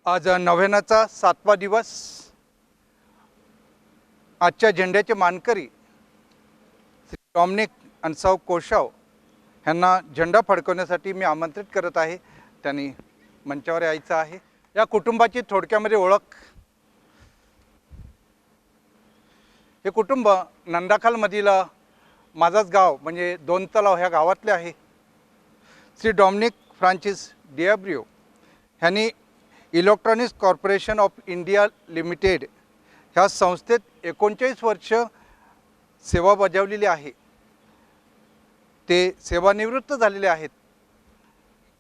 आज नव्यानाचा 7वा दिवस। आजच्या झेंड्याचे मानकरी श्री डॉमिनिक आणि सौ कोशाव यांना झेंडा फडकवण्यासाठी मी आमंत्रित करत आहे। त्यांनी मंचावर यायचं आहे। या कुटुंबाची थोडक्यामध्ये ओळख। हे कुटुंब नंदाखालमधील माझाच गाव म्हणजे दोन तलाव ह्या गावातले आहे। श्री डॉमिनिक फ्रान्सिस डियाब्रियो यांनी electronics corporation of India limited ह्या संस्थेत 39 वर्ष सेवा बजावलेली आहे। ते सेवानिवृत्त झालेले आहेत।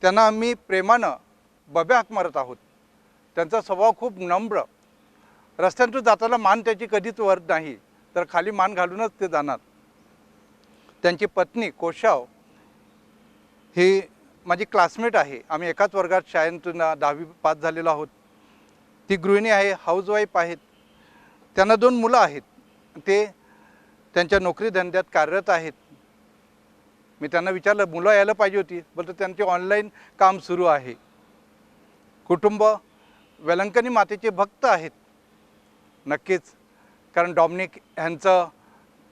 त्यांना आम्ही प्रेमानं बबे हाक मारत आहोत। त्यांचा स्वभाव खूप नम्र। रस्त्यातून जाताना मान त्याची कधीच वर नाही, तर खाली मान घालूनच ते जाणार। त्यांची पत्नी कोशाव ही माझी क्लासमेट आहे। आम्ही एकाच वर्गात शाळेतून 10वी पास झालेलो आहोत। ती गृहिणी आहे, हाऊसवाईफ आहेत। त्यांना 2 मुलं आहेत। ते त्यांच्या नोकरी धंद्यात कार्यरत आहेत। मी त्यांना विचारलं मुलं यायला पाहिजे होती, बोलतो त्यांचे ऑनलाईन काम सुरू आहे। कुटुंब वेलंकनी मातेचे भक्त आहेत। नक्कीच, कारण डॉमिनिक यांचा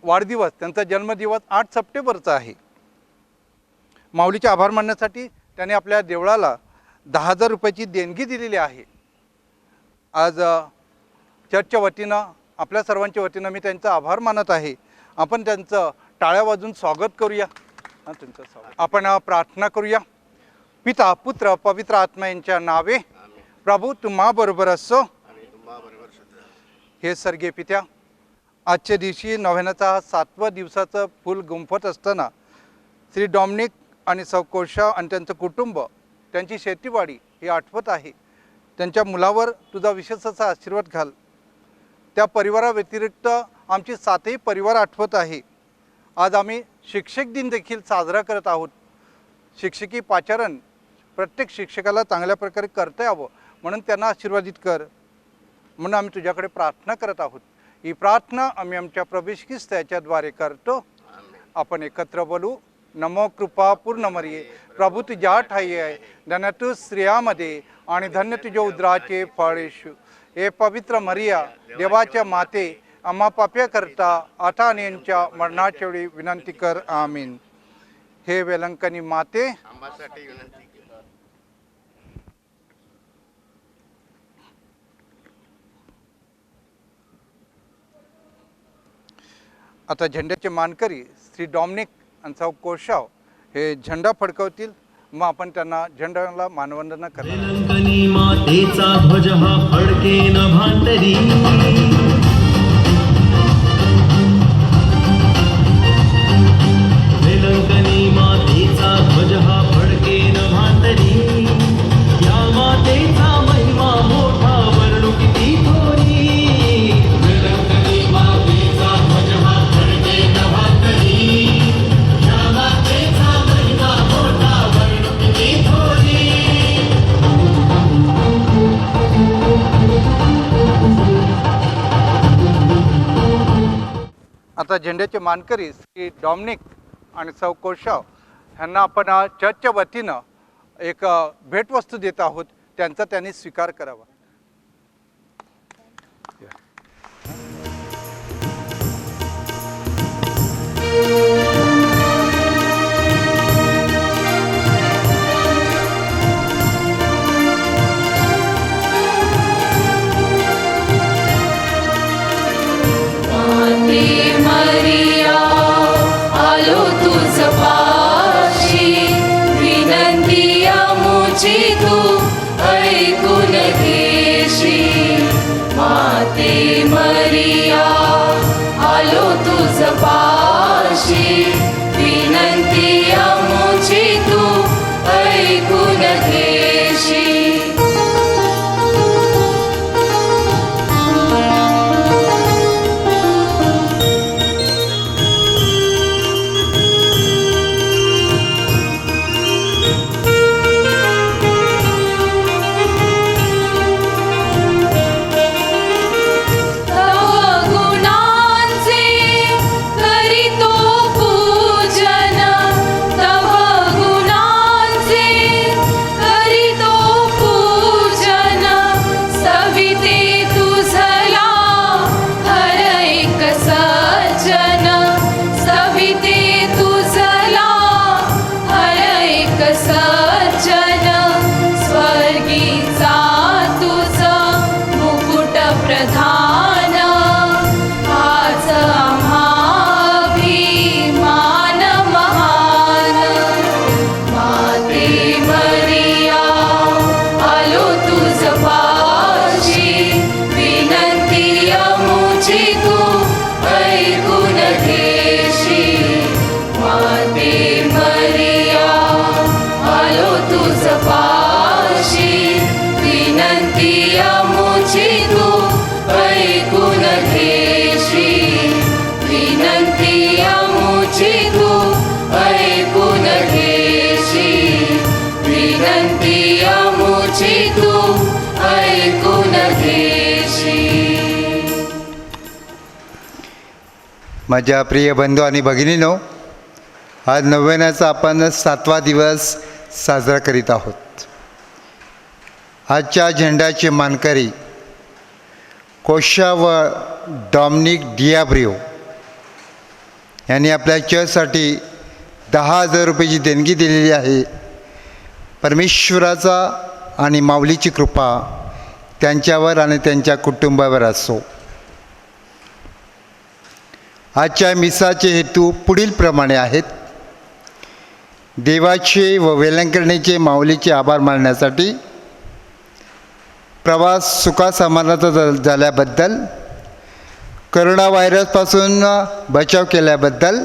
वाढदिवस, त्यांचा जन्मदिवस 8 सप्टेंबरचा आहे। माऊलीचे आभार मानण्यासाठी त्याने आपल्या देवळाला 10,000 रुपयाची देणगी दिलेली आहे। आज चर्चच्या वतीनं आपल्या सर्वांच्या वतीनं मी त्यांचा आभार मानत आहे। आपण त्यांचं टाळ्या वाजवून स्वागत करूया। तुमचं स्वागत। आपण प्रार्थना करूया। पिता पुत्र पवित्र आत्मा यांच्या नावे। प्रभू तुम्हा बरोबर असो। हे स्वर्गीय पित्या, आजच्या दिवशी नव्यानाचा 7व्या दिवसाचं फूल गुंफत असताना श्री डॉमिनिक आणि सौ कोशाव आणि त्यांचं कुटुंब, त्यांची शेतीवाडी ही आठवत आहे। त्यांच्या मुलावर तुझा विशेष असा आशीर्वाद घाल। त्या परिवाराव्यतिरिक्त आमची 7ही परिवार आठवत आहे। आज आम्ही शिक्षक दिन देखील साजरा करत आहोत। शिक्षकी पाचारण प्रत्येक शिक्षकाला चांगल्या प्रकारे करता यावं म्हणून त्यांना आशीर्वादित कर, म्हणून आम्ही तुझ्याकडे प्रार्थना करत आहोत। ही प्रार्थना आम्ही आमच्या प्रभू ख्रिस्त याच्याद्वारे करतो। आपण एकत्र बोलू। नमो कृपा पूर्ण मरिये, प्रभू तुझ्या ठाई आहे, धन्य तू स्त्रियामध्ये आणि धन्य तुझ्या उदराचे फळ येशू। हे पवित्र मरिया, देवाच्या माते, आम्हा पाप्या करता आता आणि यांच्या मरणाच्या वेळी विनंती कर। आमीन। हे वेलंकनी माते, आम्हासाठी विनंती कर। आता झेंड्याचे मानकरी श्री डॉमिनिक आणि सौ कोशाव हे झेंडा फडकवतील। मग आपण त्यांना झेंड्याला मानवंदना करणार। वेलंकनी मातेचा ध्वज हा फडकेन भांतरी, वेलंकनी मातेचा ध्वज हा फडकेन भांतरी। या मातेचा महिमा मोठा वर्णू किती थोरी। वेलंकनी मातेचा ध्वज हा फडकेन भांतरी, या मातेचा महिमा मोठा वर्णू किती थोरी। आता झेंड्याचे मानकरी श्री डॉमिनिक आणि सौ कोशाव यांना आपण चर्चच्या वतीनं एक भेटवस्तू देत आहोत। त्यांचा त्यांनी स्वीकार करावा। मरिया आलो तुझ पाशी, विनंती आमुची तू ऐकून घेशी। माते मरिया आलो तुझ पाशी, माझ्या प्रिय बंधू आणि भगिनीनो, आज नवव्याचा आपण 7वा दिवस साजरा करीत आहोत. आजच्या झेंड्याचे मानकरी कोशा व डॉमिनिक डियाब्रिओ यांनी आपल्या चर्चसाठी 10,000 रुपयाची देणगी दिलेली आहे. परमेश्वराचा आणि माऊलीची कृपा त्यांच्यावर आणि त्यांच्या कुटुंबावर असो. आजच्या मिसाचे हेतू पुढीलप्रमाणे आहेत. देवाचे व वेलंकरणीचे माऊलीचे आभार मानण्यासाठी, प्रवास सुखासमाधानाचा झाल्याबद्दल, करोना व्हायरसपासून बचाव केल्याबद्दल,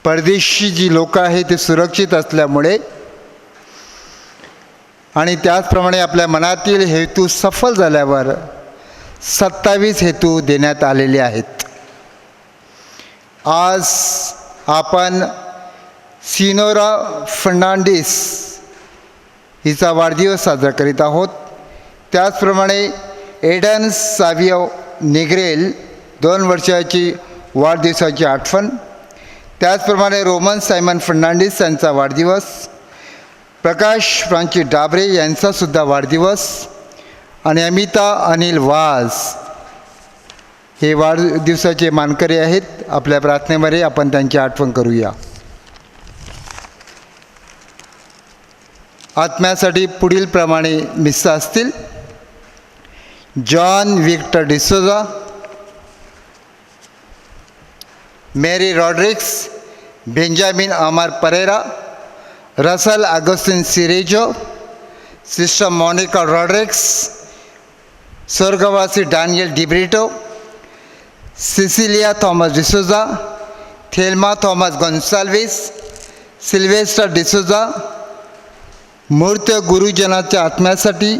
परदेशी जी लोक आहेत ते सुरक्षित असल्यामुळे आणि त्याचप्रमाणे आपल्या मनातील हेतू सफल झाल्यावर 27 हेतू देण्यात आलेले आहेत. आज आपण सिनोरा फर्नांडिस हिचा वाढदिवस साजरा करीत आहोत. त्याचप्रमाणे एडन सावियो निग्रेल 2 वर्षाची वाढदिवसाची आठवण. त्याचप्रमाणे रोमन सायमन फर्नांडिस यांचा वाढदिवस, प्रकाश फ्रांची डाबरे यांचासुद्धा वाढदिवस आणि अमिता अनिल वाज हे वाढदिवसाचे मानकरी आहेत. आपल्या प्रार्थनेमध्ये आपण त्यांची आठवण करूया. आत्म्यासाठी पुढीलप्रमाणे मिस्सा असतील. John Victor D'Souza, Mary Rodrigues, Benjamin Amar Pereira, Russell Agostin Serejo, sister Monica Rodrigues, स्वर्गवासी Daniel D'Britto, Cecilia Thomas D'Souza, Thelma Thomas Gonsalves, Sylvester D'Souza. मूर्त गुरुजनाच्या आत्म्यासाठी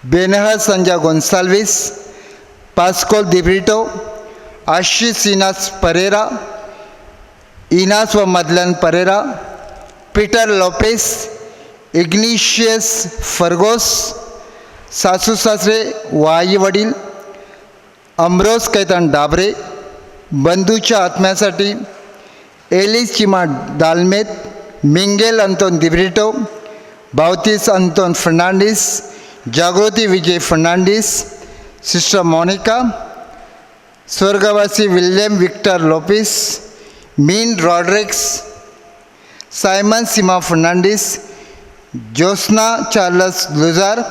बेनहर संजा गोन्साल्विस, पास्कोल डिब्रिटो, आशिष इनास परेरा, इनास व मदलन परेरा, पीटर लोपेस, इग्निशियस फर्गोस, सासू सासरे व आई वडील, अमरोज कैतन डाबरे. बंधूच्या आत्म्यासाठी Alice Chima Dalmet, Mingel Anton D'Britto, Bavtis Anton Fernandes, Jagruti Vijay Fernandes, sister Monica, स्वर्गवासी William Victor Lopes, Meen Rodrigues, Simon Seema Fernandes, Josna Charles Lujar,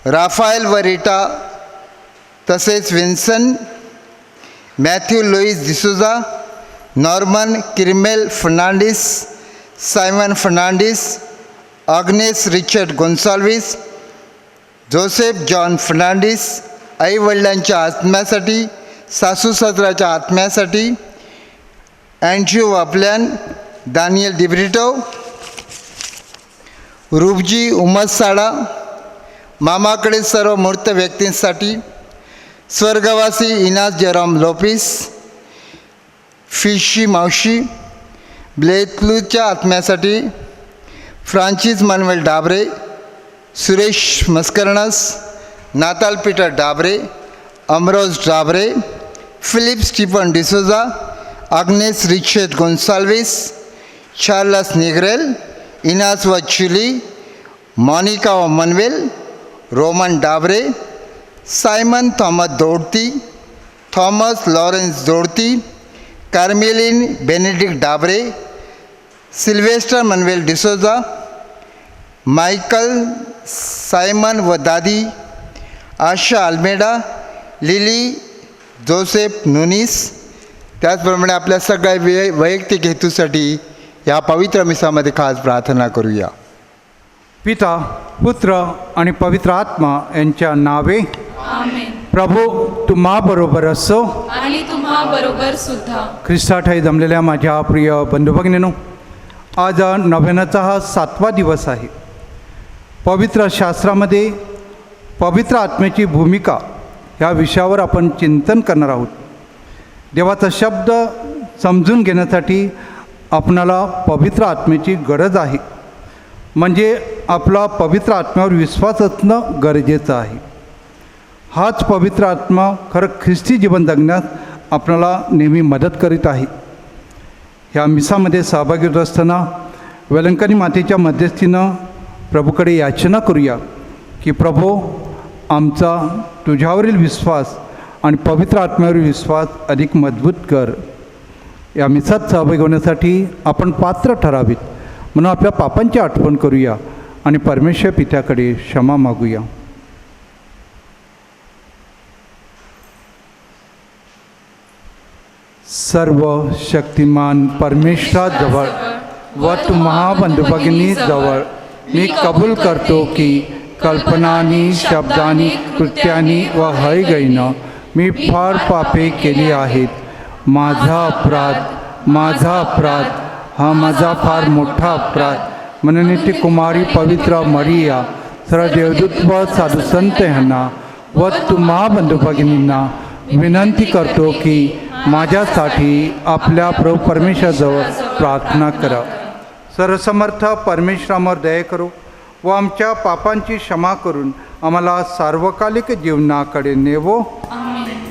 Raphael व रिटा तसेच Vinson, Matthew Lewis D'Souza, Norman Kirmel Fernandes, Simon Fernandes, Agnes Richard Gonsalves, Joseph John Fernandes. आईवडिलांच्या आत्म्यासाठी, सासू सासऱ्याच्या आत्म्यासाठी अँड्र्यू वापल्यान, दानियल डिब्रिटो, रुबजी उमसाडा. मामाकडे सर्व मूर्त व्यक्तींसाठी स्वर्गवासी इनास जराम लोपिस, फिशी मावशी. ब्लेतलूच्या आत्म्यासाठी Francis Manuel Dabre, Suresh Mascarenhas, Natal Peter Dabre, Amroj Dabre, Philip Stephen D'Souza, Agnes Richard Gonsalves, Charles Nigrel, Inas व चिली, मॉनिका व Manvel, Roman Dabre, Simon Thomas Dodti, Thomas Lawrence Dodti, Carmelin Benedict Dabre, Sylvester Manvel D'Souza, Michael Simon व दादी, आशा अल्मेडा, लिली जोसेफ नुनिस. त्याचप्रमाणे आपल्या सगळ्या वैयक्तिक हेतूसाठी या पवित्र मिसामध्ये खास प्रार्थना करूया. पिता, पुत्र आणि पवित्र आत्मा यांच्या नावे. आमेन. प्रभू तुम्हाबरोबर असो आणि तुम्हा बरोबर सुद्धा. ख्रिस्ताठाई जमलेल्या माझ्या प्रिय बंधू भगिनींनो, आज नव्याचा हा 7वा दिवस आहे. पवित्र शास्त्रामध्ये पवित्र आत्म्याची भूमिका ह्या विषयावर आपण चिंतन करणार आहोत. देवाचा शब्द समजून घेण्यासाठी आपणाला पवित्र आत्म्याची गरज आहे. म्हणजे आपला पवित्र आत्म्यावर विश्वास असणं गरजेचं आहे. हाच पवित्र आत्मा खरं ख्रिस्ती जीवन जगण्यास आपणाला नेहमी मदत करीत आहे. ह्या मिसामध्ये सहभागी होत असताना वेलंकनी मातेच्या मध्यस्थीनं प्रभूकडे याचना करूया की प्रभो, आमचा तुझ्यावरील विश्वास आणि पवित्र आत्म्यावरील विश्वास अधिक मजबूत कर. या मिसात सहभागी होण्यासाठी आपण पात्र ठरावीत म्हणून आपल्या पापांची आठवण करूया आणि परमेश्वर पित्याकडे क्षमा मागूया. सर्व शक्तिमान परमेश्वराजवळ व तुम्हा बंधुभगिनीजवळ मी कबूल करतो की कल्पनानी, शब्दानी, कृत्यानी व हयगईनं मी फार पापे केली आहेत. माझा अपराध, हा माझा फार मोठा अपराध. म्हणून ती कुमारी पवित्र मरिया, सर्व देवदूत व साधू संत ह्यांना व तुम्हा बंधुभगिनींना विनंती करतो की माझ्यासाठी आपल्या प्रभू परमेश्वराजवळ प्रार्थना करा. सर्वसमर्थ परमेश्वरावर दया करो व आमच्या पापांची क्षमा करून आम्हाला सार्वकालिक जीवनाकडे नेवो. आमेन.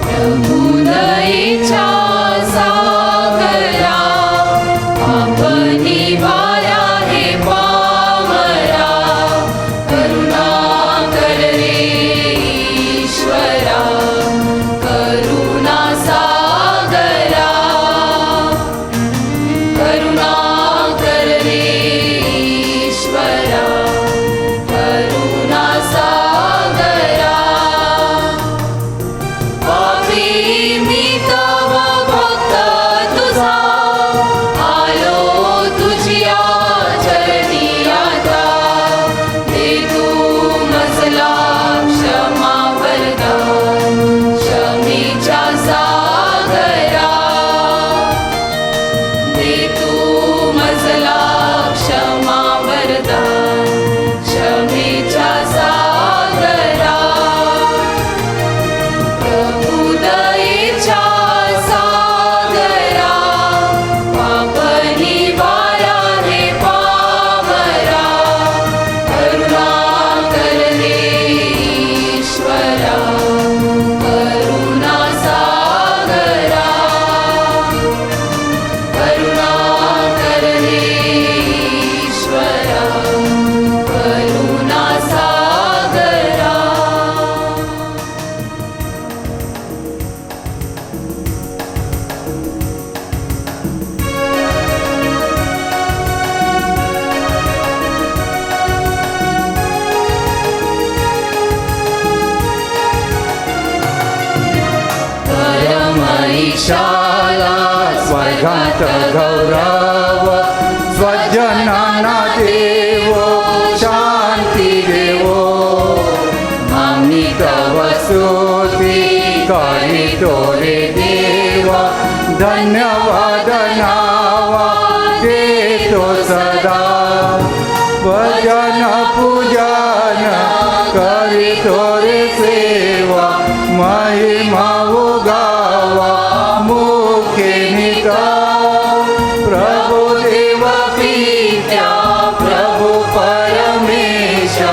प्रभुदयेच्या सागरा आपणी वारा हे पामरा. करुणा कर रे ईश्वरा, करुणा सागरा. करुणा कर रे ईश्वरा, करुणा सागरा. पापी मी तव भक्त तुझा, आलो तुझिया चरणी आता. दे तू मजला क्षमा वरदान, क्षमेच्या सागरा. दे तू मजला क्षमा वरदान, क्षमेच्या सागरा. प्रभुदयेच्या सागरा पापणी वारा हे पामरा. करुणा कर रे ईश्वरा, करुणा सागरा. करुणा कर रे ईश्वरा, करुणा सागरा. परमईशाला स्वर्गात गौरव, स्वजनांना देवो शांती देवो. आम्ही तव स्तुती करीतो रे देवा, धन्यवाद नावा देतो सदा. भजन पूजन करीतो रे सेवा, महिमा उगावा मुखे निका. प्रभु देव पित्या, प्रभु परमेशा,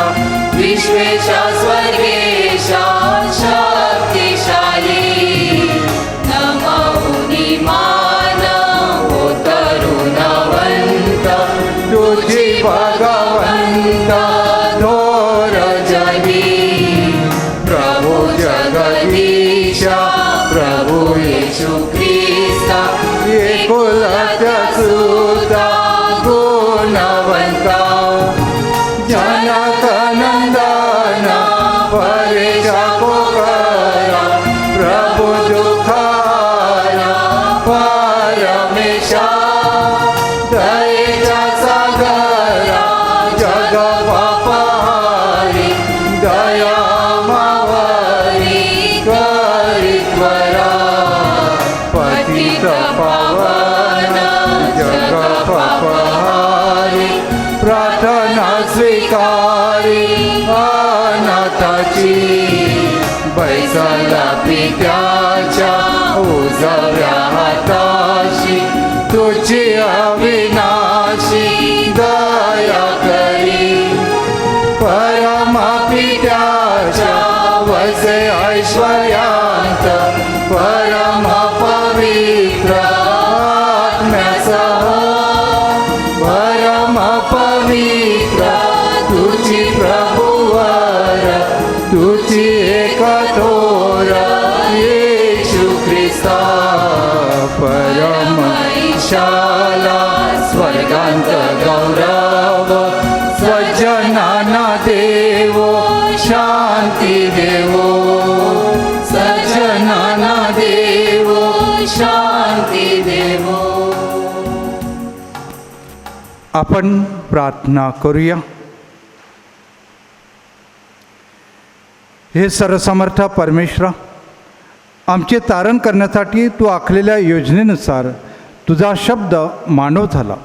विश्वेशा स्वर्गेशा शक्तिशाली. नमोनी मान हो तरुणवंत, तुझी भगवंत थोर जगी. प्रभु जगदीशा, प्रभु येशू ख्रिस्ता, एकुलता सुता गुणवंता. जनक नंदन परेशा पोकरा, प्रभु दुखारा परमेशा. दयेचा सागरा जग पापारी, दया मावरी करीत्वरा. पतित पावन जग पापहारी, प्रार्थना स्वीकारी अनाथाची. बैसला पित्याच्या उजव्या हाताशी, तुझी अविना वेदांत गौरव सज्जनाना देवो शांती देवो सज्जनाना देवो शांती देवो. आपण प्रार्थना करूया. हे सर्वसमर्थ परमेश्वरा, आमचे तारण करण्यासाठी तू आखलेल्या योजनेनुसार तुझा शब्द मानव झाला.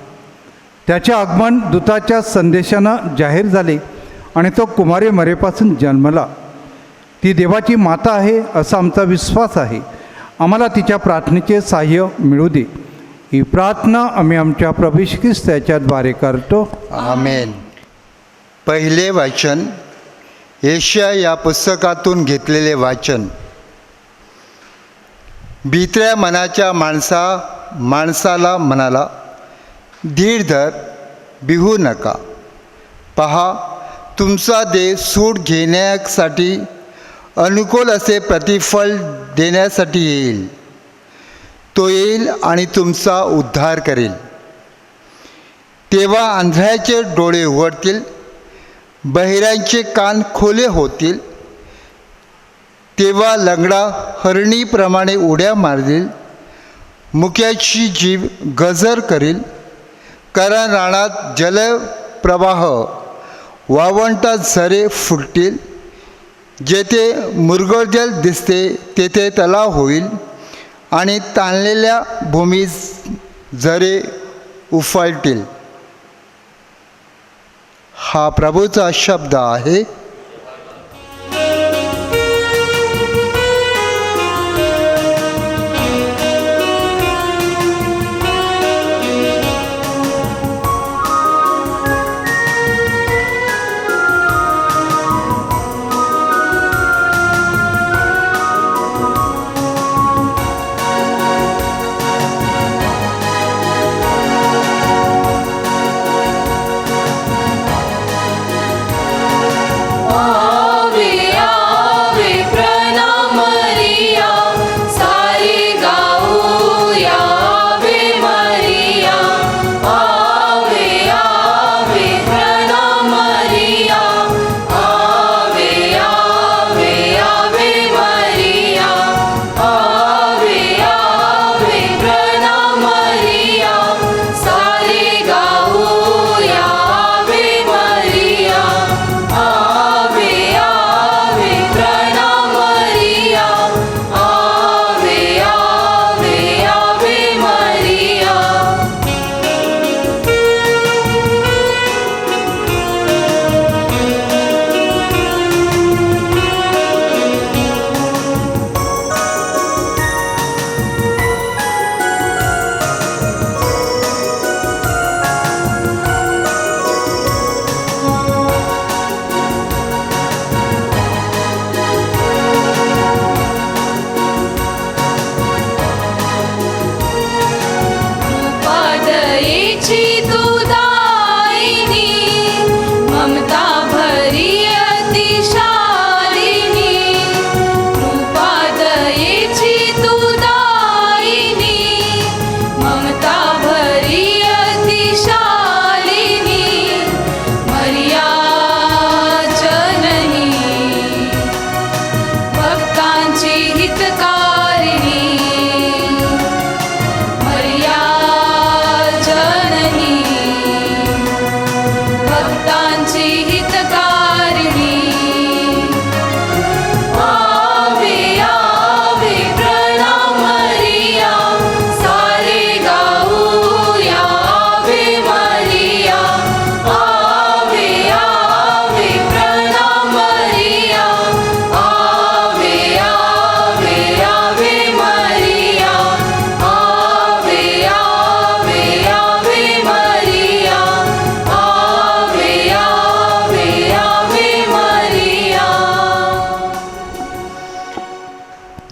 त्याचे आगमन दूताच्या संदेशानं जाहीर झाले आणि तो कुमारी मरेपासून जन्मला. ती देवाची माता आहे असा आमचा विश्वास आहे. आम्हाला तिच्या प्रार्थनेचे सहाय्य मिळू दे. ही प्रार्थना आम्ही आमच्या प्रभू येशू ख्रिस्त याच्याद्वारे करतो. आमेन. पहिले वाचन येशया या पुस्तकातून घेतलेले वाचन. भित्र्या मनाच्या माणसाला म्हणाला, धीर धर, भिवू नका. पहा, तुमचा देव सूट घेण्यासाठी अनुकूल असे प्रतिफळ देण्यासाठी येईल. तो येईल आणि तुमचा उद्धार करेल. तेव्हा आंधळ्याचे डोळे उघडतील, बहिरांचे कान खुले होतील. तेव्हा लंगडा हरणीप्रमाणे उड्या मारतील, मुक्याची जीभ गजर करील. कारण रानात जलप्रवाह, वावंटात झरे फुटतील. जेथे मुरगळजल दिसते तेथे तलाव होईल आणि ताणलेल्या भूमीत झरे उफाळतील. हा प्रभूचा शब्द आहे.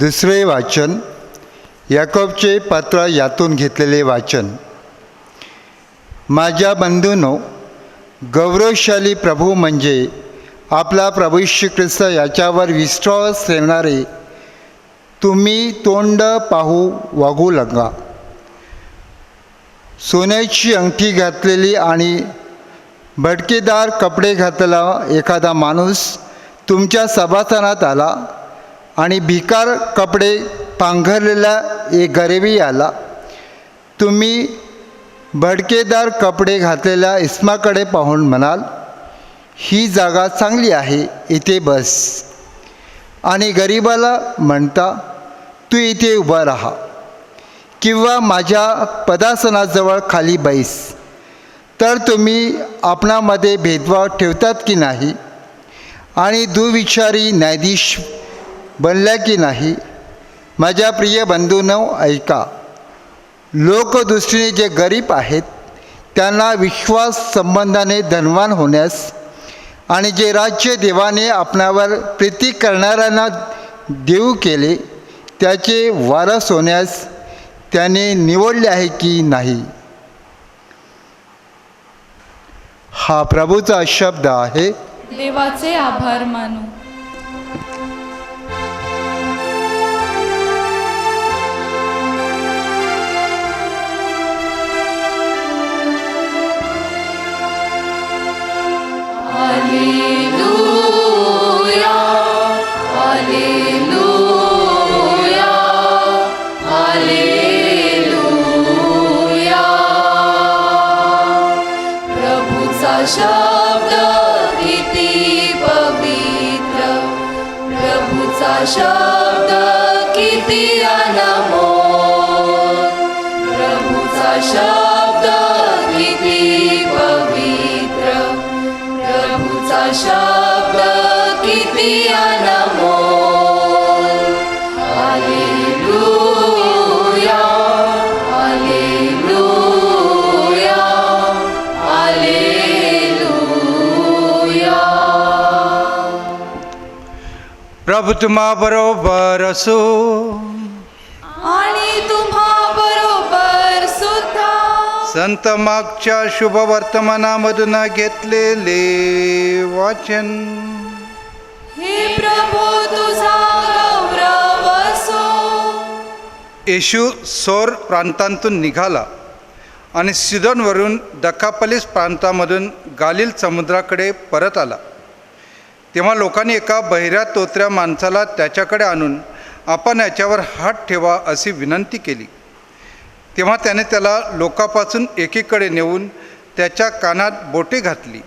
दुसरे वाचन याकोबचे पत्र यातून घेतलेले वाचन. माझ्या बंधूंनो, गौरवशाली प्रभू म्हणजे आपला प्रभू येशू ख्रिस्त याच्यावर विश्वास ठेवणारे तुम्ही तोंड पाहू वागू लागा. सोन्याची अंगठी घातलेली आणि भडकेदार कपडे घातलेला एखादा माणूस तुमच्या सभासनात आला आणि भिकार कपडे पांघरलेला एक गरीबी आला, तुम्ही भडकेदार कपडे घातलेल्या इस्माकडे पाहून म्हणाल, ही जागा चांगली आहे, इथे बस. आणि गरीबाला म्हणता, तू इथे उभा राहा किंवा माझ्या पदासनाजवळ खाली बैस. तर तुम्ही आपणामध्ये भेदभाव ठेवतात की नाही आणि दुविचारी न्यायाधीश बनल्या की नाही? माझ्या प्रिय बंधूंनो, ऐका. लोकदृष्टीने जे गरीब आहेत त्यांना विश्वास संबंधाने धनवान होण्यास आणि जे राज्य देवाने आपणावर प्रीती करणाऱ्यांना देऊ केले त्याचे वारस होण्यास त्याने निवडले आहे की नाही? हा प्रभूचा शब्द आहे. देवाचे आभार मानू. Hallelujah, hallelujah, hallelujah. प्रभूचा शब्द किती पवित्र, प्रभूचा शब्द किती अनमोल, प्रभूचा शब्द किती पवित्र, प्रभूचा शब्द किती अनमोल. Hallelujah, hallelujah, hallelujah. प्रभू तुम्हा बरोबर असो. आणि तुम्हा बरोबर सुद्धा. संत मागच्या शुभ वर्तमानामधून घेतलेले वाचन. हे प्रभू तुझा गौरव असो. येशू सोर प्रांतातून निघाला आणि सिदोनवरून दकापलीस प्रांतामधून गालिल समुद्राकडे परत आला. तेव्हा लोकांनी एका बहिऱ्या तोतऱ्या माणसाला त्याच्याकडे आणून आपण याच्यावर हात ठेवा अशी विनंती केली. तेव्हा त्याने त्याला लोकांपासून एकीकडे नेऊन त्याच्या कानात बोटे घातली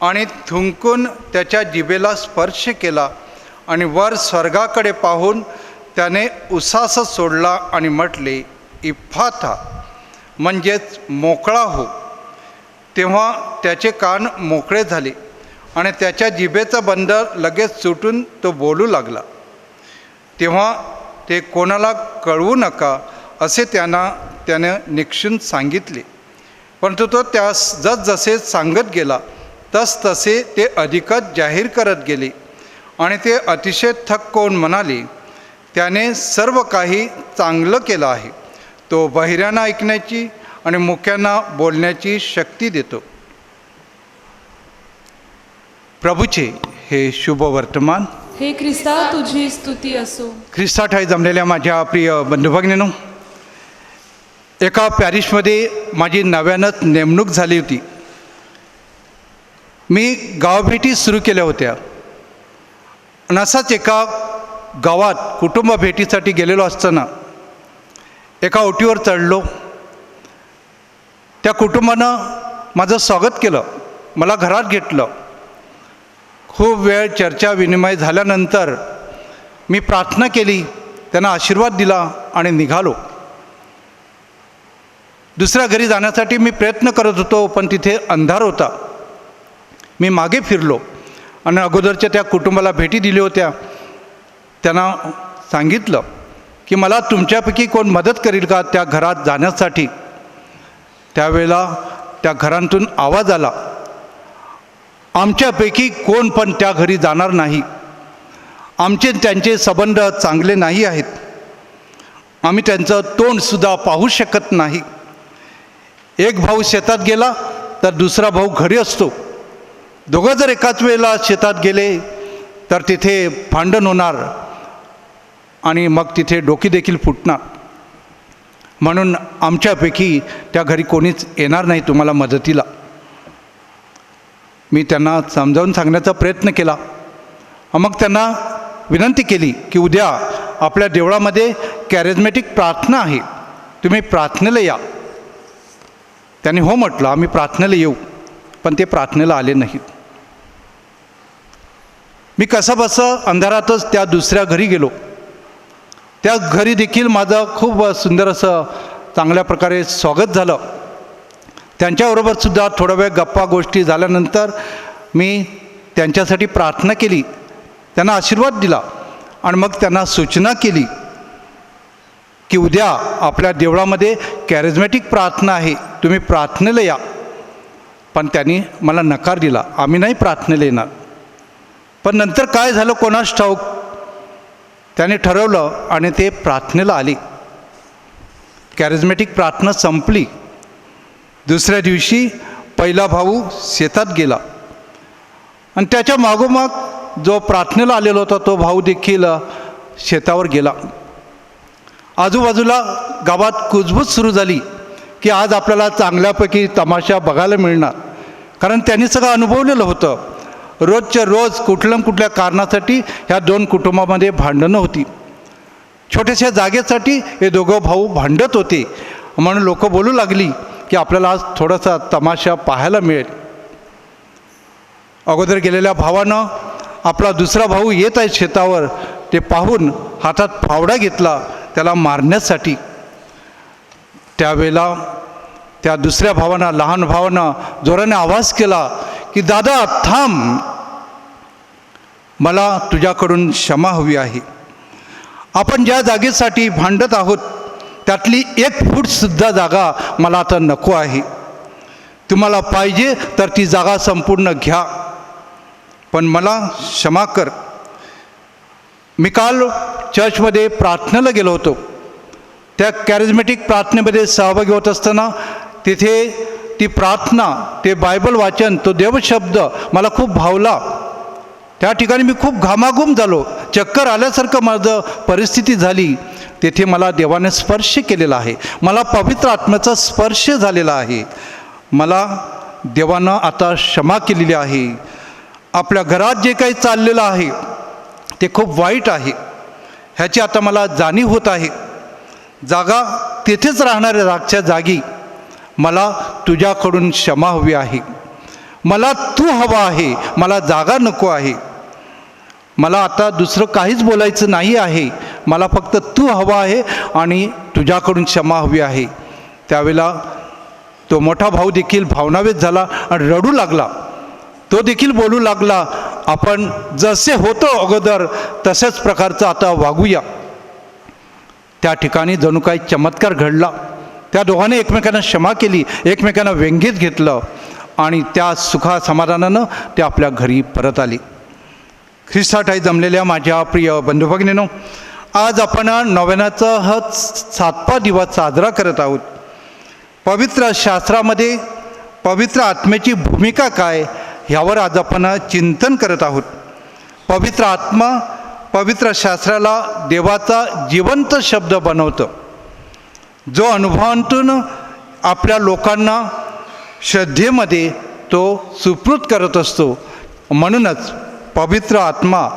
आणि थुंकून त्याच्या जिभेला स्पर्श केला आणि वर स्वर्गाकडे पाहून त्याने उसास सोडला आणि म्हटले, इफ्फाथा, म्हणजेच मोकळा हो. तेव्हा त्याचे कान मोकळे झाले आणि त्याच्या जिभेचा बंद लगेच सुटून तो बोलू लागला. तेव्हा ते कोणाला कळवू नका असे त्यानं निक्षून सांगितले. परंतु तो त्यास जसजसे सांगत गेला तसतसे ते अधिकच जाहीर करत गेले आणि ते अतिशय थक्क होऊन म्हणाले, त्याने सर्व काही चांगलं केलं आहे. तो बहिऱ्यांना ऐकण्याची आणि मुक्यांना बोलण्याची शक्ती देतो. प्रभूचे हे शुभ वर्तमान. हे ख्रिस्ता तुझी स्तुती असो. ख्रिस्ताठाई जमलेल्या माझ्या प्रिय बंधुभगिनींनो, एका पॅरिसमध्ये माझी नव्यानंच नेमणूक झाली होती. मी गावभेटी सुरू केल्या होत्या आणि असाच एका गावात कुटुंब भेटीसाठी गेलेलो असताना एका ओटीवर चढलो. त्या कुटुंबानं माझं स्वागत केलं, मला घरात घेतलं. खूप वेळ चर्चा विनिमय झाल्यानंतर मी प्रार्थना केली, त्यांना आशीर्वाद दिला आणि निघालो. दुसऱ्या घरी जाण्यासाठी मी प्रयत्न करत होतो, पण तिथे अंधार होता. मी मागे फिरलो आणि अगोदरच्या त्या कुटुंबाला भेटी दिल्या होत्या. त्यांना सांगितलं की मला तुमच्यापैकी कोण मदत करेल का त्या घरात जाण्यासाठी. त्यावेळेला त्या घरातून आवाज आला, आमच्यापैकी कोण पण त्या घरी जाणार नाही. आमचे त्यांचे संबंध चांगले नाही आहेत. आम्ही त्यांचं तोंडसुद्धा पाहू शकत नाही. एक भाऊ शेतात गेला तर दुसरा भाऊ घरी असतो. दोघं जर एकाच वेळेला शेतात गेले तर तिथे भांडण होणार आणि मग तिथे डोकी देखील फुटणार. म्हणून आमच्यापैकी त्या घरी कोणीच येणार नाही तुम्हाला मदतीला. मी त्यांना समजावून सांगण्याचा प्रयत्न केला. मग त्यांना विनंती केली की उद्या आपल्या देवळामध्ये कॅरिझमॅटिक प्रार्थना आहे, तुम्ही प्रार्थनेला या. त्यांनी हो म्हटलं, आम्ही प्रार्थनेला येऊ. पण ते प्रार्थनेला आले नाहीत. मी कसंबसं अंधारातच त्या दुसऱ्या घरी गेलो. त्या घरी देखील माझं खूप सुंदर असं चांगल्या प्रकारे स्वागत झालं. त्यांच्याबरोबरसुद्धा थोडा वेळ गप्पा गोष्टी झाल्यानंतर मी त्यांच्यासाठी प्रार्थना केली, त्यांना आशीर्वाद दिला आणि मग त्यांना सूचना केली की उद्या आपल्या देवळामध्ये कॅरिझमॅटिक प्रार्थना आहे, तुम्ही प्रार्थनेला या. पण त्यांनी मला नकार दिला, आम्ही नाही प्रार्थनेला येणार. पण नंतर काय झालं कोणास ठाऊक, त्याने ठरवलं आणि ते प्रार्थनेला आले. कॅरिझमॅटिक प्रार्थना संपली. दुसऱ्या दिवशी पहिला भाऊ शेतात गेला आणि त्याच्या मागोमाग जो प्रार्थनेला आलेला होता तो भाऊ देखील शेतावर गेला. आजूबाजूला गावात कुजबूज सुरू झाली की आज आपल्याला चांगल्यापैकी तमाशा बघायला मिळणार. कारण त्यांनी सगळं अनुभवलेलं होतं. रोजच्या रोज कुठल्या कारणासाठी ह्या दोन कुटुंबामध्ये भांडणं होती. छोट्याशा जागेसाठी हे दोघं भाऊ भांडत होते. म्हणून लोक बोलू लागली की आपल्याला आज थोडासा तमाशा पाहायला मिळेल. अगोदर गेलेल्या भावानं आपला दुसरा भाऊ येत आहे शेतावर ते पाहून हातात फावडा घेतला त्याला मारण्यासाठी. त्यावेळेला त्या दुसऱ्या भावानं, लहान भावानं जोराने आवाज केला की दादा थांब, मला तुझ्याकडून क्षमा हवी आहे. आपण ज्या जागेसाठी भांडत आहोत त्यातली 1 फूटसुद्धा जागा मला आता नको आहे. तुम्हाला पाहिजे तर ती जागा संपूर्ण घ्या, पण मला क्षमा कर. मी काल चर्चमध्ये प्रार्थनेला गेलो होतो. त्या कॅरिझमॅटिक प्रार्थनेमध्ये सहभागी होत असताना तिथे ती प्रार्थना, ते बायबल वाचन, तो देवशब्द मला खूप भावला. त्या ठिकाणी मी खूप घामाघूम झालो, चक्कर आल्यासारखं माझं परिस्थिती झाली. तेथे मला देवाने स्पर्श केलेला आहे, मला पवित्र आत्म्याचा स्पर्श झालेला आहे. मला देवानं आता क्षमा केलेली आहे. आपल्या घरात जे काही चाललेलं आहे ते खूप वाईट आहे ह्याची आता मला जाणीव होत आहे. जागा तेथेच राहणाऱ्या रागच्या जागी मला तुझ्याकडून क्षमा हवी आहे. मला तू हवा आहे, मला जागा नको आहे. मला आता दुसरं काहीच बोलायचं नाही आहे, मला फक्त तू हवा आहे आणि तुझ्याकडून क्षमा हवी आहे. त्यावेळेला तो मोठा भाऊ देखील भावनावेश झाला आणि रडू लागला. तो देखील बोलू लागला, आपण जसे होतो अगोदर तशाच प्रकारचं आता वागूया. त्या ठिकाणी जणू काही चमत्कार घडला. त्या दोघांनी एकमेकांना क्षमा केली, एकमेकांना व्यंगीत घेतलं आणि त्या सुखा समाधानानं ते आपल्या घरी परत आले. ख्रिस्ताठाई जमलेल्या माझ्या प्रिय बंधुभगिनींनो, आज आपण नोवेनाचा हा 7वा दिवस साजरा करत आहोत. पवित्र शास्त्रामध्ये पवित्र आत्म्याची भूमिका काय ह्यावर आज आपण चिंतन करत आहोत. पवित्र आत्मा पवित्र शास्त्राला देवाचा जिवंत शब्द बनवतं, जो अनुभवांतून आपल्या लोकांना श्रद्धेमध्ये तो सुपूर्द करत असतो. म्हणूनच पवित्र आत्मा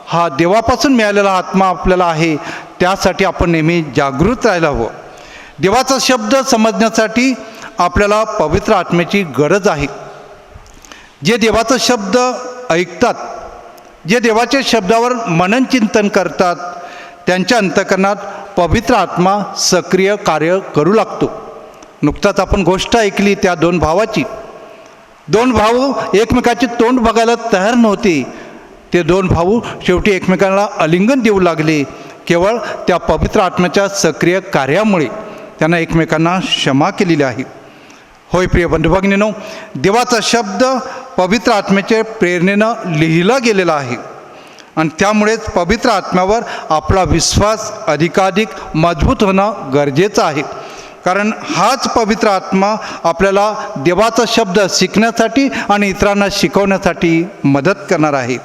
हा देवापासून मिळालेला आत्मा आपल्याला आहे. त्यासाठी आपण नेहमी जागृत राहायला हवं. देवाचा शब्द समजण्यासाठी आपल्याला पवित्र आत्म्याची गरज आहे. जे देवाचा शब्द ऐकतात, जे देवाच्या शब्दावर मनन चिंतन करतात, त्यांच्या अंतःकरणात पवित्र आत्मा सक्रिय कार्य करू लागतो. नुकताच आपण गोष्ट ऐकली त्या 2 भावाची. 2 भाऊ एकमेकाचे तोंड बघायला तयार नव्हते. ते 2 भाऊ शेवटी एकमेकांना आलिंगन देऊ लागले. केवळ त्या पवित्र आत्म्याच्या सक्रिय कार्यामुळे त्यांना एकमेकांना क्षमा केलेली आहे. होय प्रिय बंधुभगिनींनो, देवाचा शब्द पवित्र आत्म्याच्या प्रेरणेनं लिहिला गेलेला आहे आणि त्यामुळेच पवित्र आत्म्यावर आपला विश्वास अधिकाधिक मजबूत होणं गरजेचं आहे. कारण हाच पवित्र आत्मा आपल्याला देवाचा शब्द शिकण्यासाठी आणि इतरांना शिकवण्यासाठी मदत करणार आहे.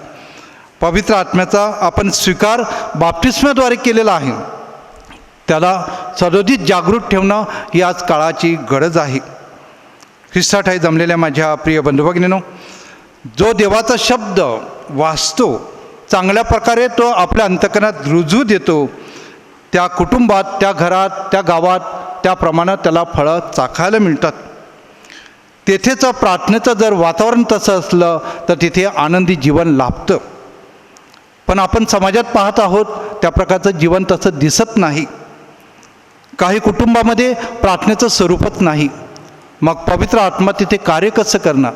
पवित्र आत्म्याचा आपण स्वीकार बाप्तिस्म्याद्वारे केलेला आहे. त्याला सदोदित जागृत ठेवणं ही आज काळाची गरज आहे. ख्रिस्ताठाई जमलेल्या माझ्या प्रिय बंधुभगिनींनो, जो देवाचा शब्द वाचतो, चांगल्या प्रकारे तो आपल्या अंतकरणात रुजू देतो, त्या कुटुंबात, त्या घरात, त्या गावात त्याप्रमाणे त्याला फळं चाखायला मिळतात. तेथेचं प्रार्थनेचं जर वातावरण तसं असलं तर तिथे आनंदी जीवन लाभतं. पण आपण समाजात पाहत आहोत त्या प्रकारचं जीवन तसं दिसत नाही. काही कुटुंबामध्ये प्रार्थनेचं स्वरूपच नाही. मग पवित्र आत्मा तिथे कार्य कसं करणार?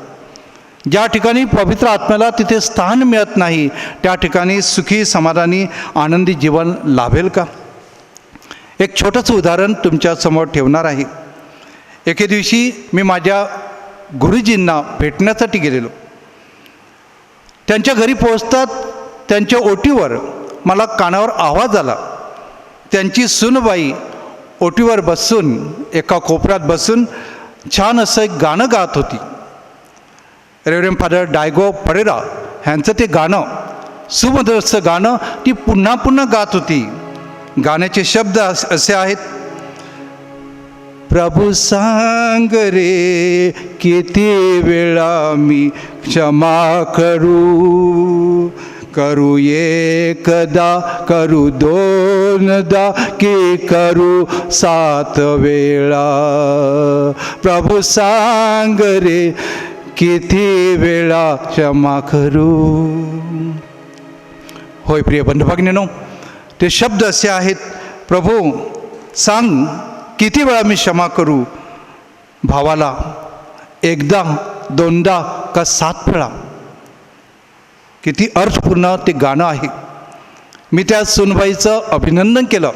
ज्या ठिकाणी पवित्र आत्म्याला तिथे स्थान मिळत नाही त्या ठिकाणी सुखी, समाधानी, आनंदी जीवन लाभेल का? एक छोटंसं उदाहरण तुमच्यासमोर ठेवणार आहे. एके दिवशी मी माझ्या गुरुजींना भेटण्यासाठी गेलेलो. त्यांच्या घरी पोहोचतात त्यांच्या ओटीवर मला कानावर आवाज आला. त्यांची सूनबाई ओटीवर बसून, एका कोपऱ्यात बसून छान असं एक गाणं गात होती. रेव्हरंड फादर डायगो परेरा ह्यांचं ते गाणं, सुमधुर असं गाणं ती पुन्हा पुन्हा गात होती. गाण्याचे शब्द असे आहेत: प्रभू सांग रे किती वेळा मी क्षमा करू, करू एकदा, करू दोनदा, की करू 7 वेळा. प्रभू सांग रे किती वेळा क्षमा करू. होय प्रिय बंधुभगिनींनो, ते शब्द असे आहेत: प्रभू सांग किती वेळा मी क्षमा करू भावाला, एकदा, दोनदा का 7 वेळा. किती अर्थपूर्ण ते गाणं आहे. मी त्या सुनबाईचं अभिनंदन केलं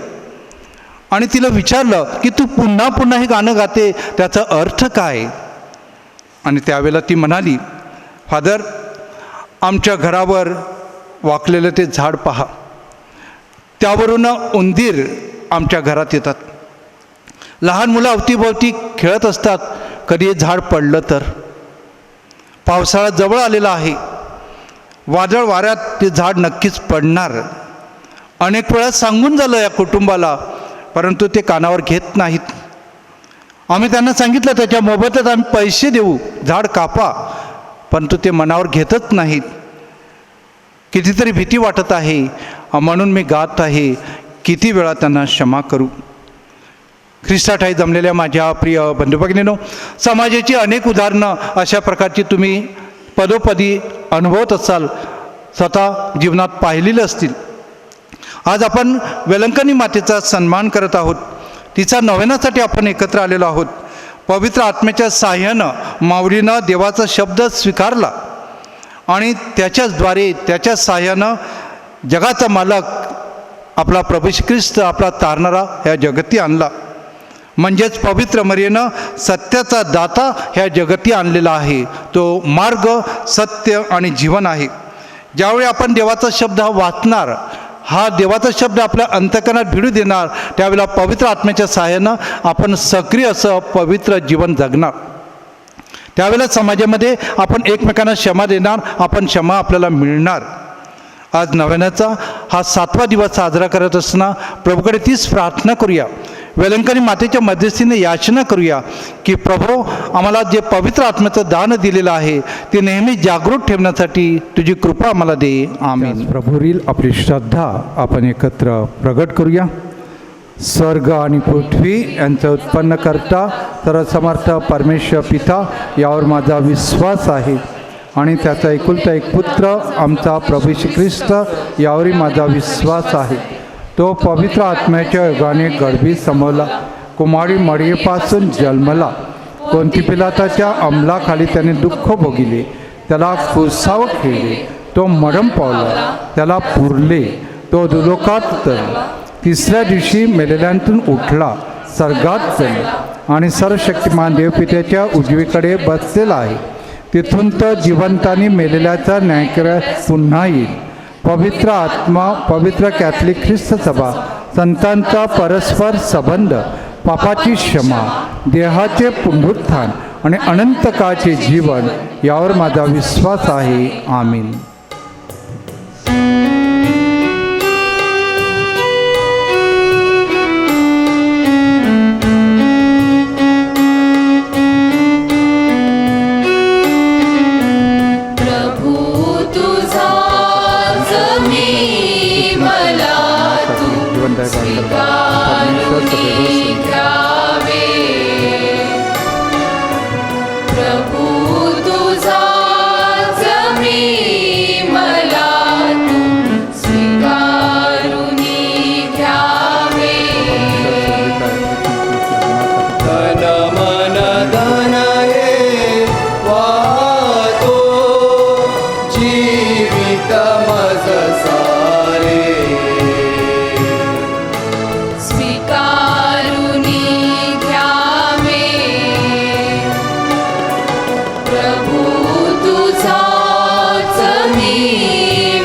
आणि तिला विचारलं की तू पुन्हा पुन्हा हे गाणं गाते, त्याचा अर्थ काय? आणि त्यावेळेला ती म्हणाली, फादर, आमच्या घरावर वाकलेलं ते झाड पहा, त्यावरून उंदीर आमच्या घरात येतात. लहान मुलं अवतीभोवती खेळत असतात, कधी हे झाड पडलं तर. पावसाळा जवळ आलेला आहे, वादळ वाऱ्यात ते झाड नक्कीच पडणार. अनेक वेळा सांगून झालं या कुटुंबाला, परंतु ते कानावर घेत नाहीत. आम्ही त्यांना सांगितलं त्याच्या मोबदल्यात आम्ही पैसे देऊ, झाड कापा, परंतु ते मनावर घेतच नाहीत. कितीतरी भीती वाटत आहे, म्हणून मी गात आहे, किती वेळा त्यांना क्षमा करू. ख्रिस्ताठाई जमलेल्या माझ्या प्रिय बंधुभगिनींनो, समाजाची अनेक उदाहरणं अशा प्रकारची तुम्ही पदोपदी अनुभवत असाल, स्वतः जीवनात पाहिलेलं असतील. आज आपण वेलंकनी मातेचा सन्मान करत आहोत. तिचा नवनासाठी आपण एकत्र आलेलो आहोत. पवित्र आत्म्याच्या साह्यानं माऊलीनं देवाचा शब्द स्वीकारला आणि त्याच्याचद्वारे, त्याच्या साह्यानं जगाचा मालक आपला प्रभू श्री ख्रिस्त, आपला तारणारा ह्या जगती आणला. म्हणजेच पवित्र मरियेनं सत्याचा दाता ह्या जगती आणलेला आहे. तो मार्ग, सत्य आणि जीवन आहे. ज्यावेळी आपण देवाचा शब्द हा वाचणार, हा देवाचा शब्द आपल्या अंतकरणात भिडू देणार, त्यावेळेला पवित्र आत्म्याच्या सहाय्यानं आपण सक्रिय असं पवित्र जीवन जगणार. त्यावेळेला समाजामध्ये आपण एकमेकांना क्षमा देणार, आपण क्षमा आपल्याला मिळणार. आज नव्याण्याचा हा 7वा दिवस साजरा करत असताना प्रभूकडे तीच प्रार्थना करूया, वेलंकनी मातेच्या मध्यस्थीने याचना करूया की प्रभू, आम्हाला जे पवित्र आत्म्याचं दान दिलेलं आहे ते नेहमी जागृत ठेवण्यासाठी तुझी कृपा आम्हाला दे. आमेन. प्रभूवरील आपली श्रद्धा आपण एकत्र प्रगट करूया. स्वर्ग आणि पृथ्वी यांचं उत्पन्न करता सर्वसमर्थ परमेश्वर पिता यावर माझा विश्वास आहे आणि त्याचा एकुलता एक पुत्र आमचा प्रभू श्री ख्रिस्त यावरही माझा विश्वास आहे. तो पवित्र आत्म्याच्या योगाने गर्भी समवला, कुमारी मरियेपासून जन्मला, कोणती पिलाताच्या अंमलाखाली त्याने दुःख भोगिले, त्याला कुसाव खेळले, तो मरण पावला, त्याला पुरले, तो दुलोकात उतरला, 3ऱ्या दिवशी मेलेल्यांतून उठला, स्वर्गात चढला आणि सर्वशक्तिमान देवपित्याच्या उजवीकडे बसलेला आहे. तिथून तो जिवंतांनी मेलेल्याचा न्याय करायला पुन्हा येईल. पवित्र आत्मा, पवित्र कॅथलिक ख्रिस्त सभा, संतांचा परस्पर संबंध, पापाची क्षमा, देहाचे पुनरुत्थान आणि अनंत काळचे जीवन यावर माझा विश्वास आहे. आमीन. स्वीकारुनी घ्यावे प्रभू तुझाच मी मला तू स्वीकारुनी घ्यावे धन मन धन हे वाहतो जीवित मज सारे स्वीकारुनी घ्यावे प्रभू तुझाच मी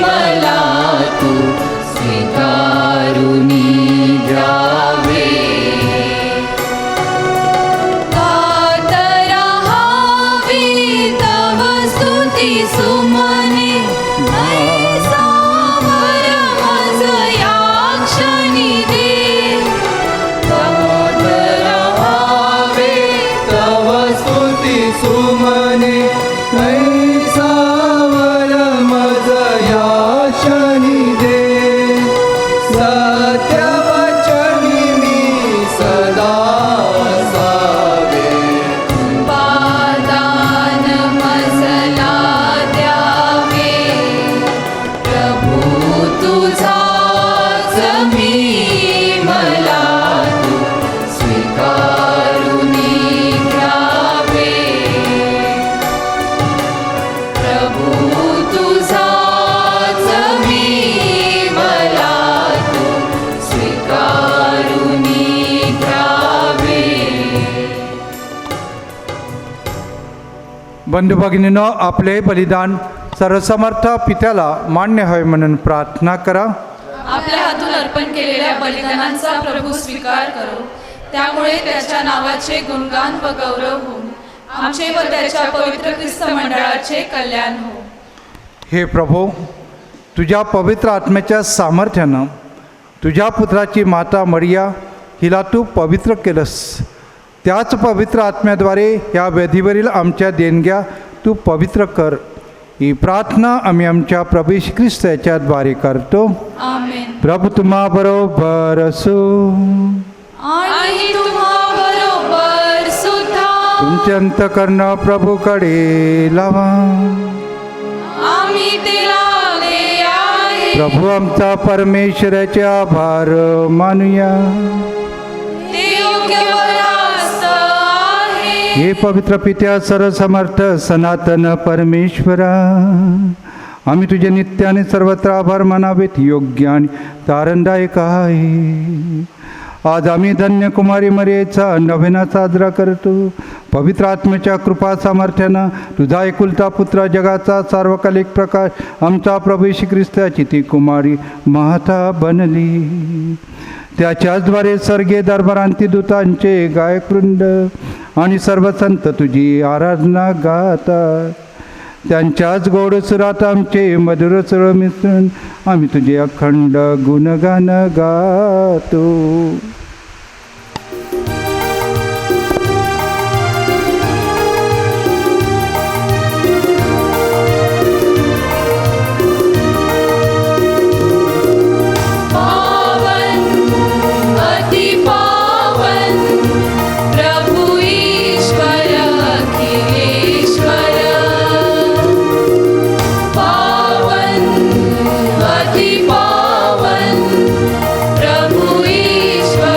मला तू स्वीकारुनी घ्यावे गात राहावी तव स्तुती सुमने ऐसावर मज या क्षणी दे गात राहावे तव स्तुती सुमने कैसावर मज या शनी दे सत्यवचनी मी सदा सावे पादान मजला द्यावे प्रभू तुझाच मी मला तू स्वीकारुनी घ्यावे प्रभू तुझाच मी मला तू स्वीकारुनी घ्यावे बंधू भगिनींनो, आपले बलिदान सर्वसमर्थ पित्याला मान्य हवे म्हणून प्रार्थना करा. आपल्या हातून अर्पण केलेल्या बलिदानांचा प्रभू स्वीकार करो. त्यामुळे त्याच्या नावाचे गुणगान व गौरव हो. आमचे व त्याच्या पवित्र ख्रिस्त मंडळाचे कल्याण हो. हे प्रभू, तुझ्या पवित्र आत्म्याच्या सामर्थ्यानं तुझ्या पुत्राची माता मरिया हिला तू पवित्र केलंस. त्याच पवित्र आत्म्याद्वारे ह्या वेदीवरील आमच्या देणग्या तू पवित्र कर. ही प्रार्थना आम्ही आमच्या प्रभू येशू ख्रिस्त याच्याद्वारे करतो. आमेन. प्रभू तुम्हा बरोबर असो. आणि तुम्हा बरोबर सुद्धा तुमचे अंतःकरण प्रभूकडे लावा. आम्ही ते लावले आहे. प्रभू आमचा परमेश्वराचे आभार मानूया. ते योग्य व रास्त आहे. हे पवित्र पित्या सर्वसमर्थ सनातन परमेश्वरा, आम्ही तुझे नित्य आणि सर्वत्र आभार मानावेत योग्य आणि तारणदायक आहे. आज आम्ही धन्य कुमारी मरियेचा नवेना साजरा करतो. पवित्र आत्म्याच्या कृपा सामर्थ्यानं तुझा एकुलता पुत्र जगाचा सार्वकालिक प्रकाश आमचा प्रभू येशू ख्रिस्ताची ती कुमारी माता बनली. त्याच्याचद्वारे स्वर्गीय दरबारांती दूतांचे गायकवृंद आणि सर्व संत तुझी आराधना गातात. त्यांच्याच गोड सुरात आमचे मधुर सुर मिसळून आम्ही तुझे अखंड गुणगान गातो. पावन अति पावन प्रभु ईश्वर अखिलेश्वर पावन अति पावन प्रभु ईश्वर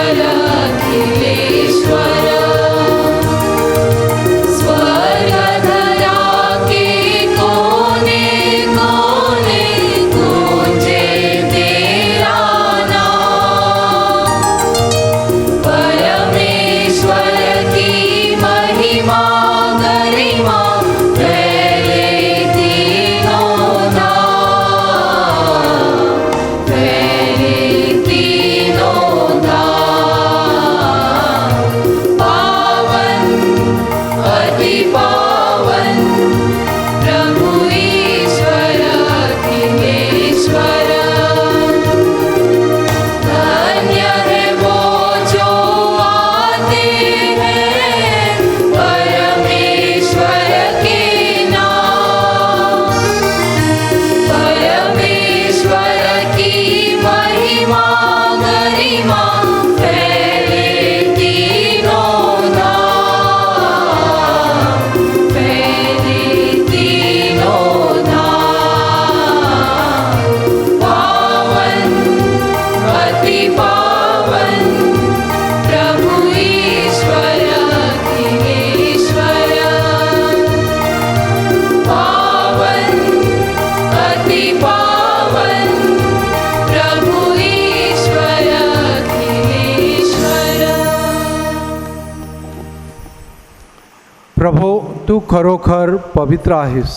तू खरोखर पवित्र आहेस.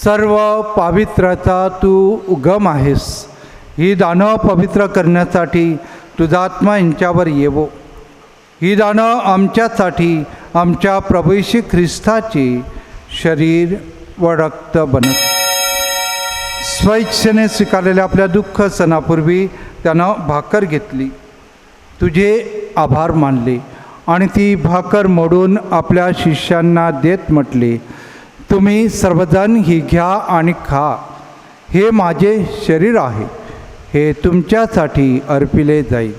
सर्व पावित्र्याचा तू उगम आहेस. ही दानं पवित्र करण्यासाठी तुझा आत्मा यांच्यावर येवो. ही दानं आमच्यासाठी आमच्या प्रभू येशू ख्रिस्ताचे शरीर व रक्त बनत. स्वइच्छेने स्वीकारलेल्या आपल्या दुःख सणापूर्वी त्यानं भाकर घेतली, तुझे आभार मानले आणि ती भाकर मोडून आपल्या शिष्यांना देत म्हटले, तुम्ही सर्वजण ही घ्या आणि खा. हे माझे शरीर आहे, हे तुमच्यासाठी अर्पिले जाईल.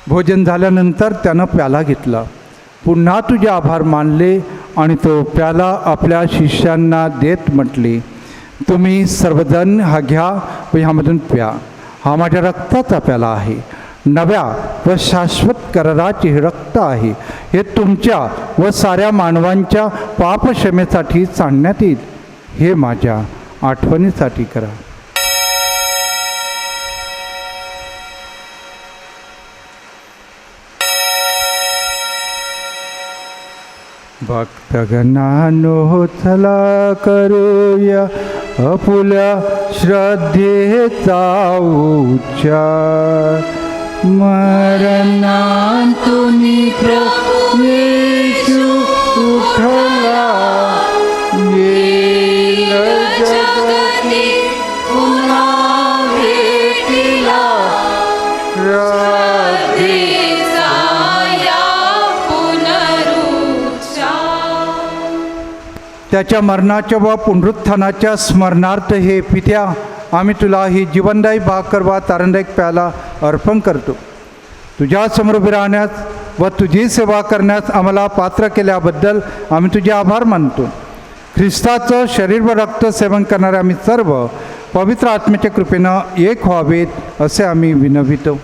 भोजन झाल्यानंतर त्यानं प्याला घेतला, पुन्हा तुझे आभार मानले आणि तो प्याला आपल्या शिष्यांना देत म्हटले, तुम्ही सर्वजण हा घ्या व ह्यामधून प्या. हा माझ्या रक्ताचा प्याला आहे, नव्या व शाश्वत कराराचे हे रक्त आहे. हे तुमच्या व साऱ्या मानवांच्या पापक्षमेसाठी सांडण्यात येईल. हे माझ्या आठवणीसाठी करा. भक्तगणांनो चला करूया आपुल्या श्रद्धेचा उच्चार. मरणांतून प्रभू येशू उठला, येईल जगती पुन्हा भेटीला. श्रद्धेचा या पुनरुच्चार. त्याच्या मरणाच्या व पुनरुत्थानाच्या स्मरणार्थ हे पित्या, आम्ही तुला ही जीवनदायी भाकर वा तारणदायक प्याला अर्पण करतो. तुझ्यासमोर उभे राहण्यास व तुझी सेवा करण्यास आम्हाला पात्र केल्याबद्दल आम्ही तुझे आभार मानतो. ख्रिस्ताचं शरीर व रक्त सेवन करणारे आम्ही सर्व पवित्र आत्म्याच्या कृपेनं एक व्हावेत असे आम्ही विनवितो.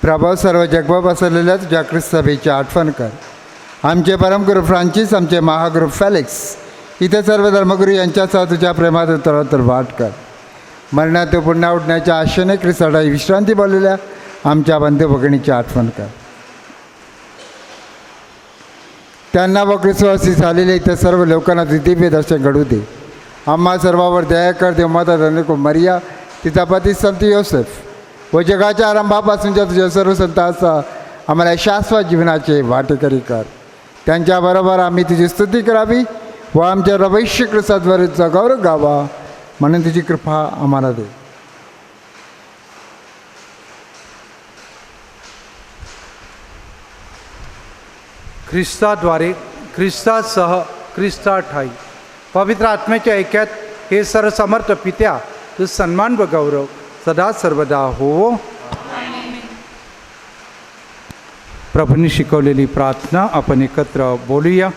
प्रभू सर्व जगभर पसरलेल्या तुझ्या ख्रिस्त सभेची आठवण कर. आमचे परमगुरू फ्रान्सिस, आमचे महागुरू फेलिक्स, इथे सर्व धर्मगुरू यांच्यासह तुझ्या प्रेमात उत्तरोत्तर वाट कर. मरणात पुन्हा उठण्याच्या आशेने ख्रिस्ताची विश्रांती बोललेल्या आमच्या बंधू भगिनीची आठवण कर. त्यांना व ख्रिस्तवासी झालेले इतर सर्व लोकांना दिव्य दर्शन घडू दे. आम्हा सर्वांवर दया कर. देवमाता धन्य मरिया, तिचा पती संत योसेफ व जगाच्या आरंभापासूनच्या तुझ्या सर्व संतांचा आम्हाला शाश्वत जीवनाचे वाटेकरी कर. त्यांच्याबरोबर आम्ही तुझी स्तुती करावी व आमच्या रवैश्य ख्रिस्ताद्वारेचा गौरव गावा, म्हणून तुझी कृपा आम्हाला दे. ख्रिस्ताद्वारे, ख्रिस्तासह, ख्रिस्ता ठाई पवित्र आत्म्याच्या ऐक्यात हे सर्वसमर्थ पित्या, तू सन्मान व गौरव सदा सर्वदा होवो. प्रभूंनी शिकवलेली प्रार्थना आपण एकत्र बोलूया.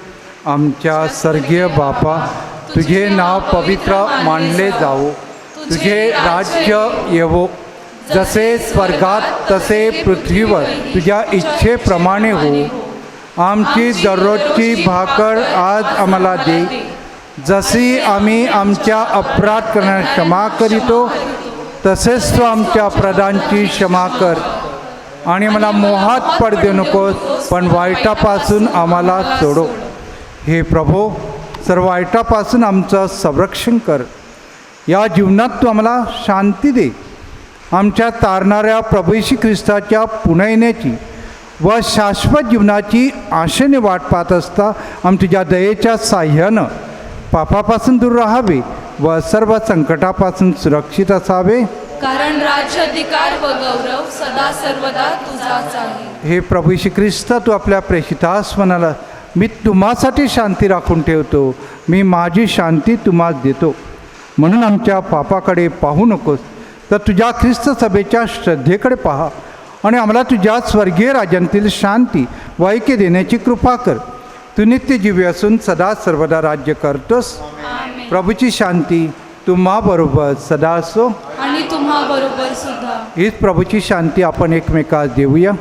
आमच्या स्वर्गीय बापा, तुझे नाव पवित्र मानले जावो. तुझे राज्य येवो. जसे स्वर्गात तसे पृथ्वीवर तुझ्या इच्छेप्रमाणे हो. आमची दररोजची भाकर आज आम्हाला दे. जशी आम्ही आमच्या अपराध करण्यास क्षमा करीतो, तसेच तू आमच्या अपराधांची क्षमा कर. आणि मला मोहात पड देऊ नकोस, पण वाईटापासून आम्हाला सोडो. हे प्रभो, सर्व वाईटापासून आमचं संरक्षण कर. या जीवनात तू आम्हाला शांती दे. आमच्या तारणाऱ्या प्रभू येशू ख्रिस्ताच्या पुन्हा येण्याची व शाश्वत जीवनाची आशेने वाट पाहत असता आम्ही तुझ्या दयेच्या साह्यानं पापापासून दूर राहावे व सर्व संकटापासून सुरक्षित असावे. कारण राज्य, अधिकार व गौरव सदा सर्वदा तुझाच आहे. हे प्रभू येशू ख्रिस्त, तू आपल्या प्रेषितास म्हणाला, मी तुम्हासाठी शांती राखून ठेवतो, मी माझी शांती तुम्हास देतो. म्हणून आमच्या पापाकडे पाहू नकोस, तर तुझ्या ख्रिस्त सभेच्या श्रद्धेकडे पहा आणि आम्हाला तुझ्या स्वर्गीय राज्यातील शांती व ऐक्य देण्याची कृपा कर. तू नित्य जीवी असून सदा सर्वदा राज्य करतोस. प्रभूची शांती तुम्हाबरोबर सदा असो आणि तुम्हा बरोबर सुद्धा. हीच प्रभूची शांती आपण एकमेकास देऊया.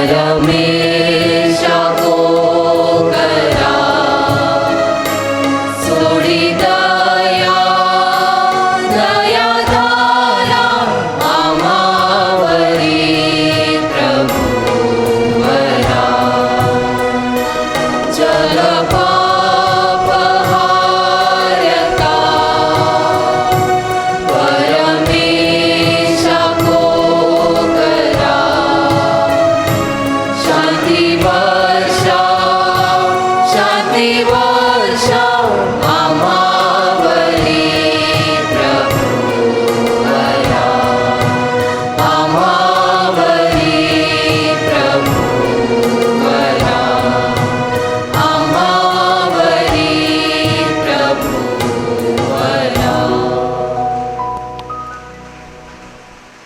परमेशा को करा सोडी दया दया धारा आम्हावरी प्रभुवरा जल पापहारका परमेशा को करा शांती वर्षा आम्हावरी प्रभुवरा आम्हावरी प्रभुवरा आम्हावरी प्रभुवरा.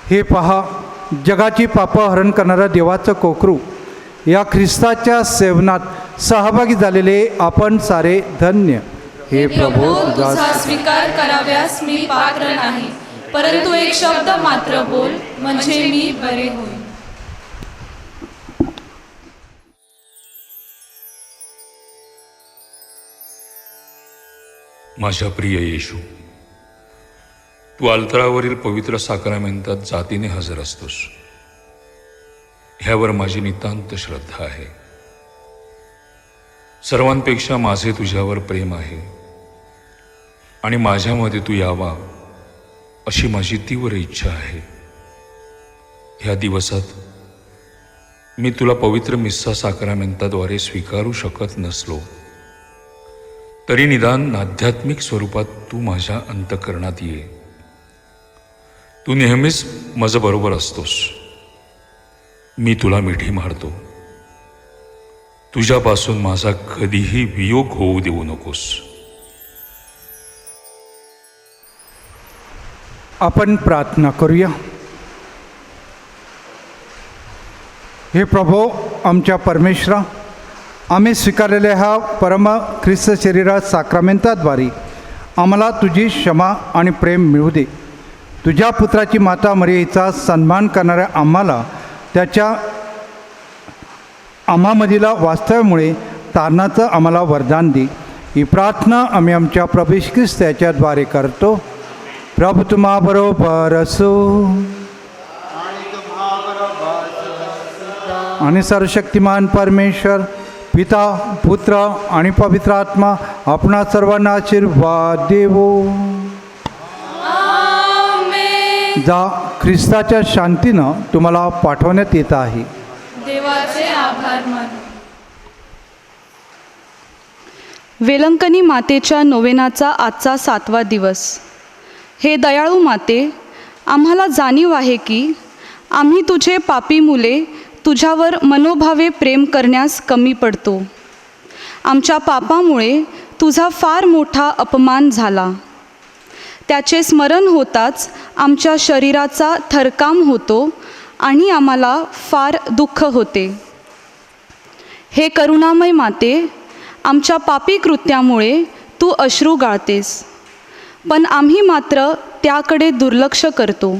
हे पहा, जगाची पापं हरण करणारं देवाचं कोकरू या ख्रिस्ताच्या सेवनात सहभागी झालेले आपण सारे धन्य. हे प्रभू तुझा स्वीकार कराव्यास मी पात्र नाही, परंतु एक शब्द मात्र बोल म्हणजे मी बरे होईल. माझ्या प्रिय येशू, तू अल्तरावरील पवित्र साक्रामेंतात जातीने हजर असतोस. ह्यावर माझी नितांत श्रद्धा आहे. सर्वांपेक्षा माझे तुझ्यावर प्रेम आहे आणि माझ्यामध्ये तू यावा अशी माझी तीव्र इच्छा आहे. ह्या दिवसात मी तुला पवित्र मिस्सा साक्रामेंताद्वारे स्वीकारू शकत नसलो तरी निदान आध्यात्मिक स्वरूपात तू माझ्या अंतःकरणात ये. तू नेहमीच माझ्याबरोबर असतोस. मी तुला मिठी मारतो. तुझ्यापासून माझा कधीही वियोग होऊ देऊ नकोस. आपण प्रार्थना करूया. हे प्रभो, आमच्या परमेश्वरा, आम्ही स्वीकारलेल्या ह्या परम ख्रिस्त शरीरात साक्रामेंताद्वारे आम्हाला तुझी क्षमा आणि प्रेम मिळू दे. तुझ्या पुत्राची माता मरियेचा सन्मान करणाऱ्या आम्हाला त्याच्या आम्हामधील वास्तव्यामुळे तारणाचं आम्हाला वरदान दे. ही प्रार्थना आम्ही आमच्या प्रभू येशू ख्रिस्त याच्याद्वारे करतो. प्रभू तुम्हा बरोबर असो आणि सर्वशक्तिमान परमेश्वर पिता, पुत्र आणि पवित्र आत्मा आपणा सर्वांना आशीर्वाद देवो. जा, ख्रिस्ताच्या शांतीनं तुम्हाला पाठवण्यात येत आहे. देवाचे आभार मानू. वेलंकनी मातेच्या नोवेनाचा आजचा 7वा दिवस. हे दयाळू माते, आम्हाला जाणीव आहे की आम्ही तुझे पापी मुले तुझ्यावर मनोभावे प्रेम करण्यास कमी पडतो. आमच्या पापामुळे तुझा फार मोठा अपमान झाला. त्याचे स्मरण होताच आमच्या शरीराचा थरकाम होतो आणि आम्हाला फार दुःख होते. हे करुणामय माते, आमच्या पापी कृत्यामुळे तू अश्रू गाळतेस, पण आम्ही मात्र त्याकडे दुर्लक्ष करतो.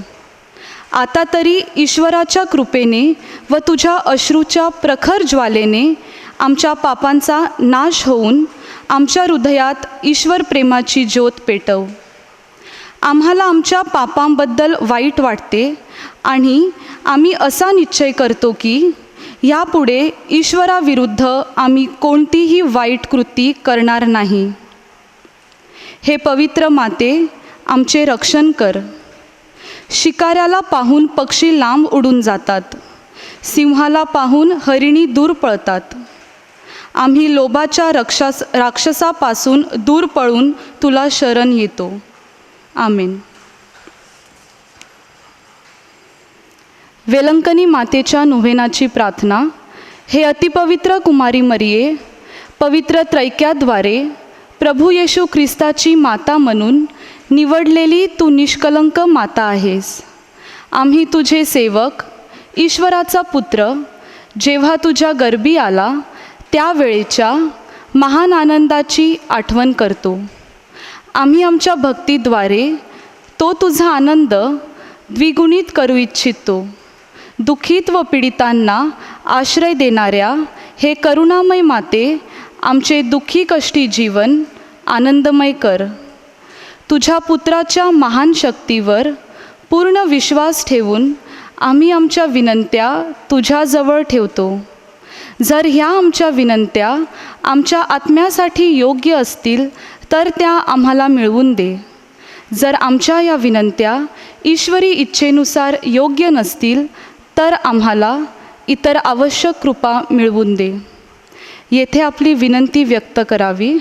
आता तरी ईश्वराच्या कृपेने व तुझ्या अश्रूच्या प्रखर ज्वालेने आमच्या पापांचा नाश होऊन आमच्या हृदयात ईश्वर प्रेमाची ज्योत पेटव. आम्हाला आमच्या पापांबद्दल वाईट वाटते आणि आम्ही असा निश्चय करतो की यापुढे ईश्वराविरुद्ध आम्ही कोणतीही वाईट कृती करणार नाही. हे पवित्र माते, आमचे रक्षण कर. शिकाऱ्याला पाहून पक्षी लांब उडून जातात, सिंहाला पाहून हरिणी दूर पळतात. आम्ही लोभाच्या राक्षसापासून दूर पळून तुला शरण येतो. आमेन. वेलंकनी मातेच्या नोव्हेनाची प्रार्थना. हे अतिपवित्र कुमारी मरिये, पवित्र त्रैक्याद्वारे प्रभू येशू ख्रिस्ताची माता म्हणून निवडलेली तू निष्कलंक माता आहेस. आम्ही तुझे सेवक, ईश्वराचा पुत्र, जेव्हा तुझ्या गर्भी आला त्यावेळेच्या महान आनंदाची आठवण करतो. आम्ही आमच्या भक्तीद्वारे तो तुझा आनंद द्विगुणित करू इच्छितो, दुःखित व पीडितांना आश्रय देणाऱ्या हे करुणामय माते, आमचे दुःखी कष्टी जीवन आनंदमय कर. तुझ्या पुत्राच्या महान शक्तीवर पूर्ण विश्वास ठेवून आम्ही आमच्या विनंत्या तुझ्याजवळ ठेवतो. जर ह्या आमच्या विनंत्या आमच्या आत्म्यासाठी योग्य असतील तर त्या आम्हाला मिळवून दे. जर आमच्या या विनंत्या ईश्वरी इच्छेनुसार योग्य नसतील तर आम्हाला इतर आवश्यक कृपा मिळवून दे. येथे आपली विनंती व्यक्त करावी.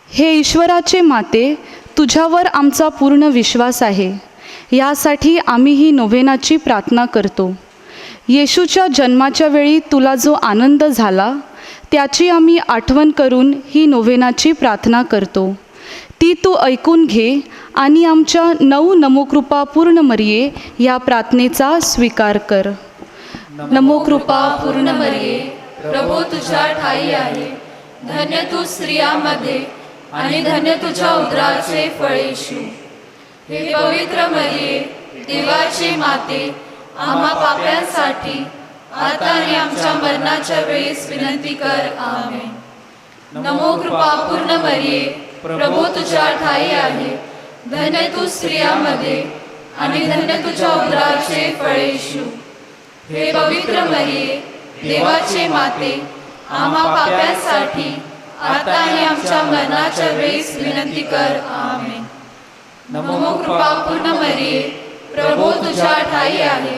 हे ईश्वराचे माते, तुझ्यावर आमचा पूर्ण विश्वास आहे. यासाठी आम्ही ही नोव्हेनाची प्रार्थना करतो. येशूच्या जन्माच्या वेळी तुला जो आनंद झाला त्याची आम्ही आठवण करून ही नोव्हेनाची प्रार्थना करतो. ती तू ऐकून घे आणि आमच्या 9 नमोकृपा पूर्ण मरिये या प्रार्थनेचा स्वीकार कर. नमोकृपा पूर्ण मरिये, प्रभू तुझ्या ठाई आहे. धन्य तू स्त्रियांमध्ये आणि धन्य तुझ्या उदराचे फळ येशू. हे पवित्र मरिये, देवाची माते, आम्हा पाप्यांसाठी आता आणि आमच्या मरणाच्या वेळेस विनंती कर. आमेन. नमो कृपा पूर्ण मरिये, प्रभू तुझ्या ठाई आहे. धन्य तू स्त्रियांमध्ये आणि धन्य तुझ्या उदराचे फळ येशू. हे पवित्र मरिये, देवाचे माते, आम्हा पाप्यांसाठी आता आणि आमच्या मरणाच्या वेळेस विनंती कर. आमेन. नमो कृपा पूर्ण मरिये, प्रभू तुझ्या ठाई आहे.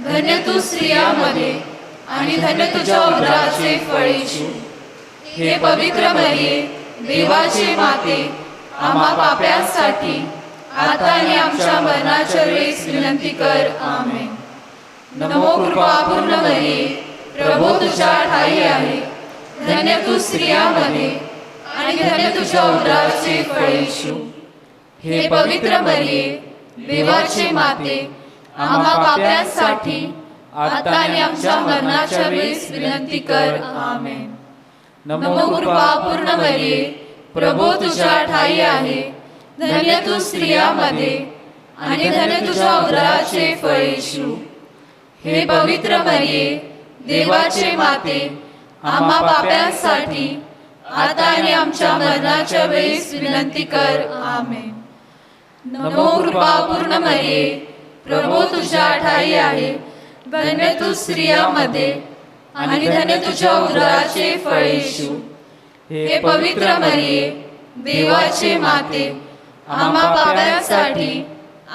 धन्य तू स्त्रियांमध्ये आणि धन्य तुझ्या उदराचे फळ येशू. हे पवित्र मरिये, देवाचे माते, आम्हा पाप्यांसाठी आता आणि आमच्या मरणाच्या वेळेस विनंती कर. आमेन. नमो कृपा पूर्ण मरिये, प्रभू तुझ्या ठाई आहे. धन्य तू स्त्रियांमध्ये आणि धन्य तुझ्या उदराचे फळ येशू. हे पवित्र मरिये, देवाचे माते, आम्हा पाप्यांसाठी आता आणि आमच्या मरणाच्या वेळेस विनंती कर. आमेन. नमो कृपा पूर्ण मरिये, प्रभू तुझ्या ठाई आहे. धन्य तू स्त्रियांमध्ये आणि धन्य तुझ्या उदराचे फळ येशू. हे पवित्र मरिये, देवाचे माते, आम्हा पाप्यांसाठी आता आणि आमच्या मरणाच्या वेळेस विनंती कर. आमेन. नमो कृपा पूर्ण मरिये, प्रभू तुझ्या ठाई आहे. धन्य तू स्त्रियांमध्ये आणि धन्य तुझ्या उदराचे फळ येशू. हे पवित्र मरिये, देवाचे माते, आम्हा पाप्यांसाठी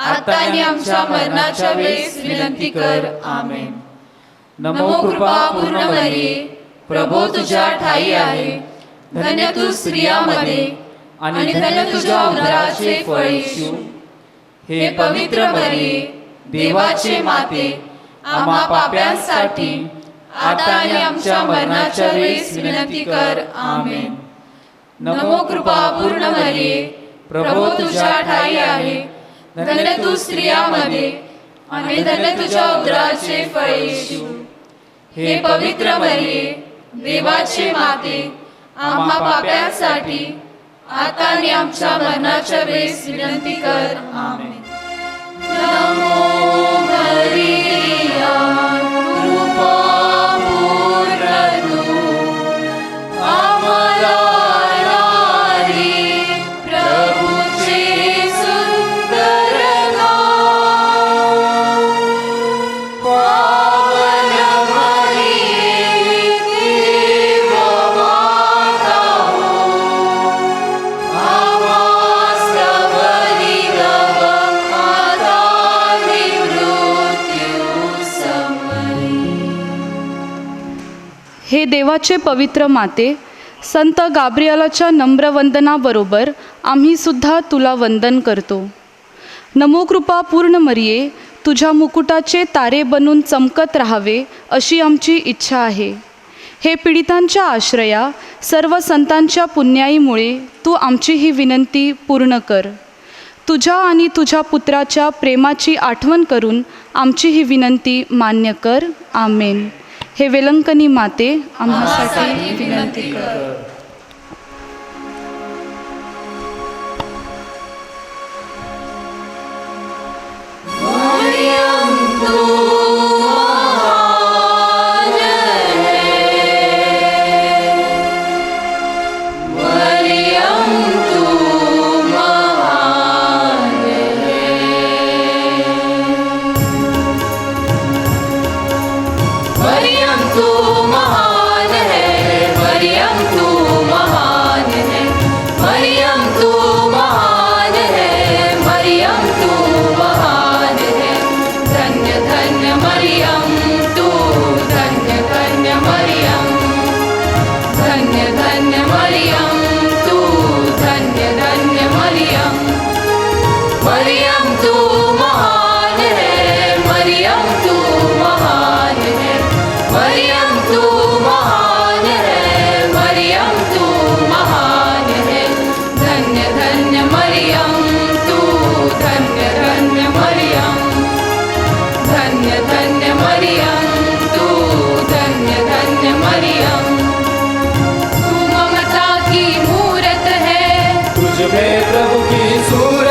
आता आणि आमच्या मरणाच्या वेळेस विनंती कर. आमेन. नमो कृपा पूर्ण मरिये, प्रभू तुझ्या ठाई आहे. धन्य तू स्त्रियांमध्ये आणि धन्य तुझ्या उदराचे फळ येशू. हे पवित्र मरिये, देवाचे माते, आम्हा पाप्यांसाठी आता आणि आमच्या मरणाच्या वेळेस विनंती कर. आमेन. नमो कृपा पूर्ण मरिये, प्रभू तुझ्या ठाई आहे. धन्य तू स्त्रियांमध्ये आणि धन्य तुझ्या उदराचे फळ येशू. हे पवित्र मरिये, देवाचे माते, आम्हा पाप्यांसाठी आता आणि आमच्या मरणाच्या वेळेस विनंती कर. आमेन. नमो मरिया, कृपा पूर्ण तू, आम्हाला नारी, प्रभूचे सुंदर नाव. पावन मरिये, देव माता हो, आवास्तवरी नव आता मृत्यू समयी. हे देवाचे पवित्र माते, संत गाब्रिएलाच्या नम्र वंदनाबरोबर आम्ही सुद्धा तुला वंदन करतो. नमोकृपा पूर्ण मरिये, तुझ्या मुकुटाचे तारे बनून चमकत राहावे अशी आमची इच्छा आहे. हे पीडितांच्या आश्रया, सर्व संतांच्या पुण्याईमुळे तू आमची ही विनंती पूर्ण कर. तुझ्या आणि तुझ्या पुत्राच्या प्रेमाची आठवण करून आमची ही विनंती मान्य कर. आमेन. हे वेलंकनी माते, आम्हासाठी विनंती कर. मरियम तू धन्य धन्य मरियम धन्य धन्य मरियम तू धन्य धन्य मरियम तू ममता की मूरत है तुझ में प्रभु की सूरत